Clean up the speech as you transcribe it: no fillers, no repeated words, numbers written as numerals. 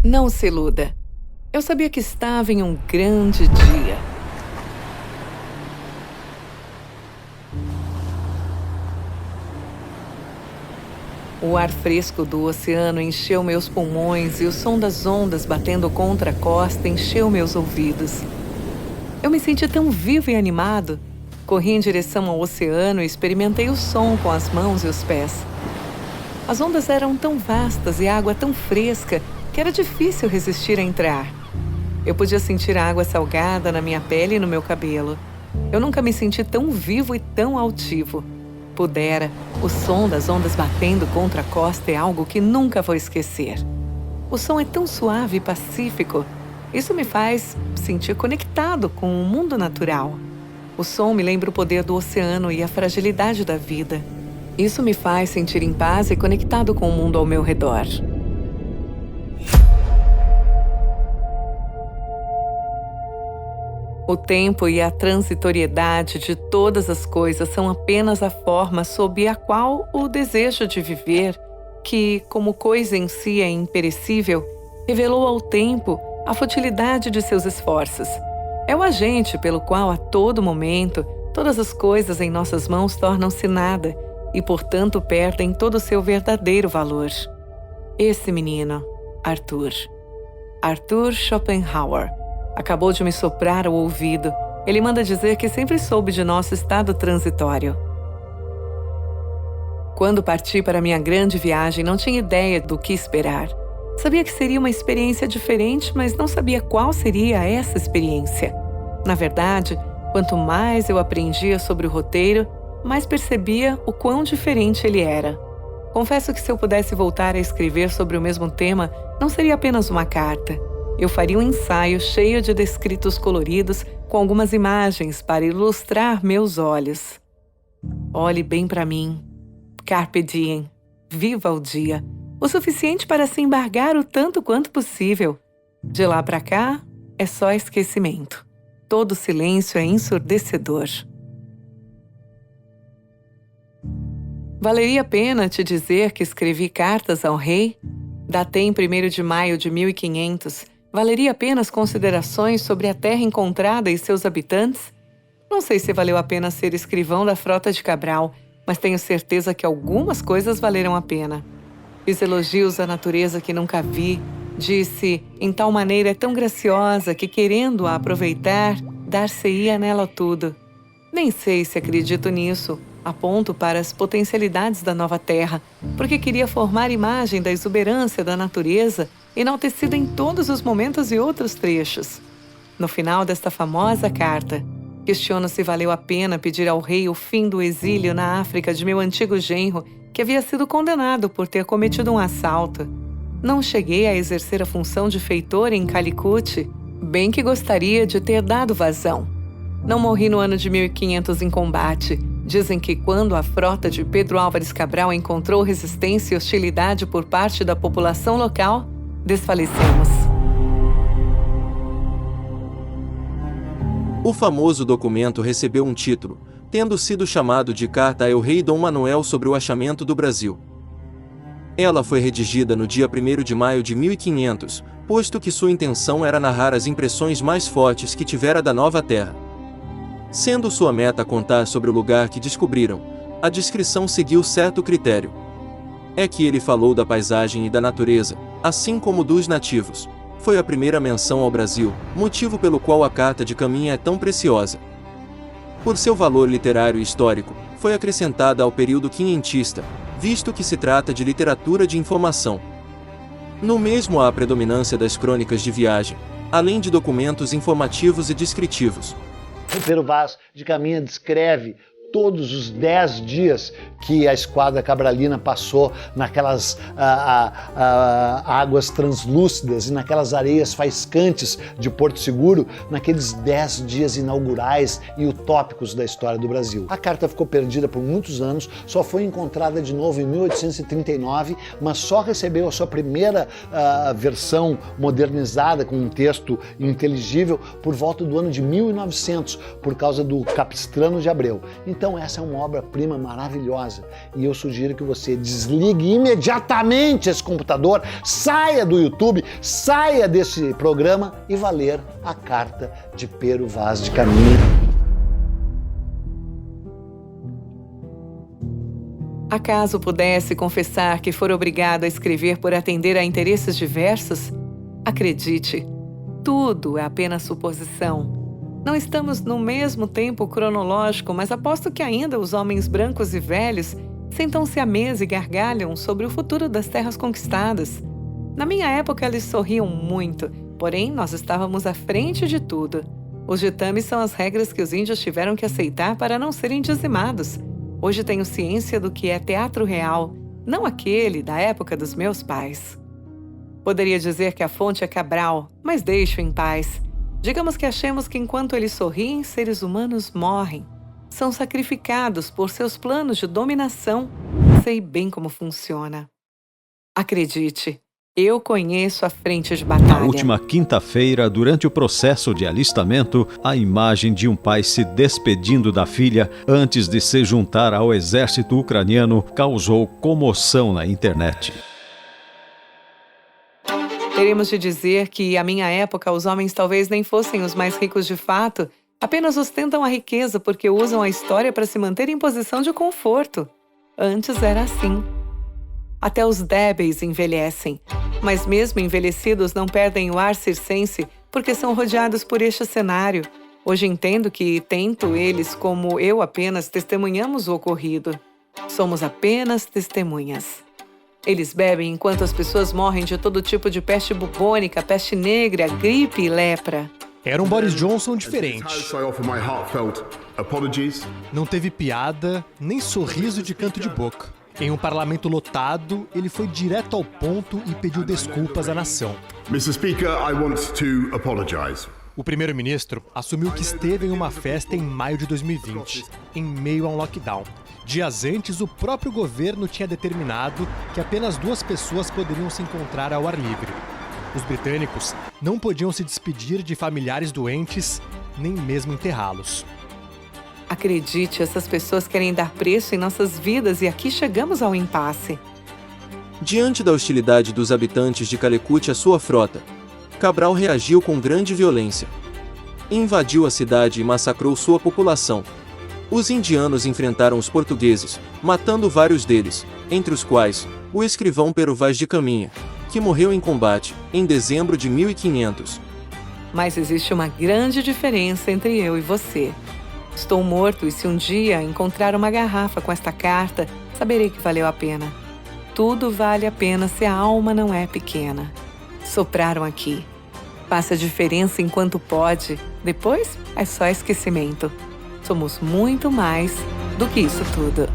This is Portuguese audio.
Não se iluda. Eu sabia que estava em um grande dia. O ar fresco do oceano encheu meus pulmões e o som das ondas batendo contra a costa encheu meus ouvidos. Eu me senti tão vivo e animado. Corri em direção ao oceano e experimentei o som com as mãos e os pés. As ondas eram tão vastas e a água tão fresca que era difícil resistir a entrar. Eu podia sentir a água salgada na minha pele e no meu cabelo. Eu nunca me senti tão vivo e tão altivo. Pudera, o som das ondas batendo contra a costa é algo que nunca vou esquecer. O som é tão suave e pacífico. Isso me faz sentir conectado com o mundo natural. O som me lembra o poder do oceano e a fragilidade da vida. Isso me faz sentir em paz e conectado com o mundo ao meu redor. O tempo e a transitoriedade de todas as coisas são apenas a forma sob a qual o desejo de viver, que, como coisa em si é imperecível, revelou ao tempo a futilidade de seus esforços. É o agente pelo qual, a todo momento, todas as coisas em nossas mãos tornam-se nada e, portanto, perdem todo o seu verdadeiro valor. Esse menino, Arthur Schopenhauer, acabou de me soprar ao ouvido. Ele manda dizer que sempre soube de nosso estado transitório. Quando parti para minha grande viagem, não tinha ideia do que esperar. Sabia que seria uma experiência diferente, mas não sabia qual seria essa experiência. Na verdade, quanto mais eu aprendia sobre o roteiro, mais percebia o quão diferente ele era. Confesso que se eu pudesse voltar a escrever sobre o mesmo tema, não seria apenas uma carta. Eu faria um ensaio cheio de descritos coloridos com algumas imagens para ilustrar meus olhos. Olhe bem para mim. Carpe diem. Viva o dia. O suficiente para se embargar o tanto quanto possível. De lá para cá, é só esquecimento. Todo silêncio é ensurdecedor. Valeria a pena te dizer que escrevi cartas ao rei? Datei em 1º de maio de 1500. Valeria apenas considerações sobre a terra encontrada e seus habitantes? Não sei se valeu a pena ser escrivão da frota de Cabral, mas tenho certeza que algumas coisas valeram a pena. Fiz elogios à natureza que nunca vi. Disse, em tal maneira é tão graciosa que, querendo-a aproveitar, dar-se-ia nela tudo. Nem sei se acredito nisso. Aponto para as potencialidades da nova terra, porque queria formar imagem da exuberância da natureza, enaltecida em todos os momentos e outros trechos. No final desta famosa carta, questiono se valeu a pena pedir ao rei o fim do exílio na África de meu antigo genro, que havia sido condenado por ter cometido um assalto. Não cheguei a exercer a função de feitor em Calicut, bem que gostaria de ter dado vazão. Não morri no ano de 1500 em combate. Dizem que quando a frota de Pedro Álvares Cabral encontrou resistência e hostilidade por parte da população local, desfalecemos. O famoso documento recebeu um título, tendo sido chamado de Carta ao Rei Dom Manuel sobre o achamento do Brasil. Ela foi redigida no dia 1º de maio de 1500, posto que sua intenção era narrar as impressões mais fortes que tivera da nova terra. Sendo sua meta contar sobre o lugar que descobriram, a descrição seguiu certo critério. É que ele falou da paisagem e da natureza, assim como dos nativos. Foi a primeira menção ao Brasil, motivo pelo qual a carta de caminho é tão preciosa. Por seu valor literário e histórico, foi acrescentada ao período quinhentista, visto que se trata de literatura de informação. No mesmo há a predominância das crônicas de viagem, além de documentos informativos e descritivos. O Pero Vaz de Caminha descreve todos os 10 dias que a esquadra cabralina passou naquelas águas translúcidas e naquelas areias faiscantes de Porto Seguro, naqueles 10 dias inaugurais e utópicos da história do Brasil. A carta ficou perdida por muitos anos, só foi encontrada de novo em 1839, mas só recebeu a sua primeira versão modernizada com um texto inteligível por volta do ano de 1900, por causa do Capistrano de Abreu. Então, Então essa é uma obra-prima maravilhosa e eu sugiro que você desligue imediatamente esse computador, saia do YouTube, saia desse programa e vá ler a carta de Pero Vaz de Caminha. Acaso pudesse confessar que for obrigado a escrever por atender a interesses diversos? Acredite, tudo é apenas suposição. Não estamos no mesmo tempo cronológico, mas aposto que ainda os homens brancos e velhos sentam-se à mesa e gargalham sobre o futuro das terras conquistadas. Na minha época, eles sorriam muito, porém nós estávamos à frente de tudo. Os ditames são as regras que os índios tiveram que aceitar para não serem dizimados. Hoje tenho ciência do que é teatro real, não aquele da época dos meus pais. Poderia dizer que a fonte é Cabral, mas deixo em paz. Digamos que achemos que enquanto eles sorriem, seres humanos morrem. São sacrificados por seus planos de dominação. Sei bem como funciona. Acredite, eu conheço a frente de batalha. Na última quinta-feira, durante o processo de alistamento, a imagem de um pai se despedindo da filha antes de se juntar ao exército ucraniano causou comoção na internet. Teremos de dizer que, à minha época, os homens talvez nem fossem os mais ricos de fato, apenas ostentam a riqueza porque usam a história para se manter em posição de conforto. Antes era assim. Até os débeis envelhecem, mas mesmo envelhecidos não perdem o ar circense porque são rodeados por este cenário. Hoje entendo que tanto eles como eu apenas testemunhamos o ocorrido. Somos apenas testemunhas. Eles bebem enquanto as pessoas morrem de todo tipo de peste bubônica, peste negra, gripe e lepra. Era um Boris Johnson diferente. Não teve piada, nem sorriso de canto de boca. Em um parlamento lotado, ele foi direto ao ponto e pediu desculpas à nação. Mr. Speaker, I want to apologize. O primeiro-ministro assumiu que esteve em uma festa em maio de 2020, em meio a um lockdown. Dias antes, o próprio governo tinha determinado que apenas 2 pessoas poderiam se encontrar ao ar livre. Os britânicos não podiam se despedir de familiares doentes, nem mesmo enterrá-los. Acredite, essas pessoas querem dar preço em nossas vidas e aqui chegamos ao impasse. Diante da hostilidade dos habitantes de Calicut à sua frota, Cabral reagiu com grande violência. Invadiu a cidade e massacrou sua população. Os indianos enfrentaram os portugueses, matando vários deles, entre os quais o escrivão Pero Vaz de Caminha, que morreu em combate em dezembro de 1500. Mas existe uma grande diferença entre eu e você. Estou morto e se um dia encontrar uma garrafa com esta carta, saberei que valeu a pena. Tudo vale a pena se a alma não é pequena. Sopraram aqui. Faça a diferença enquanto pode, depois é só esquecimento. Somos muito mais do que isso tudo.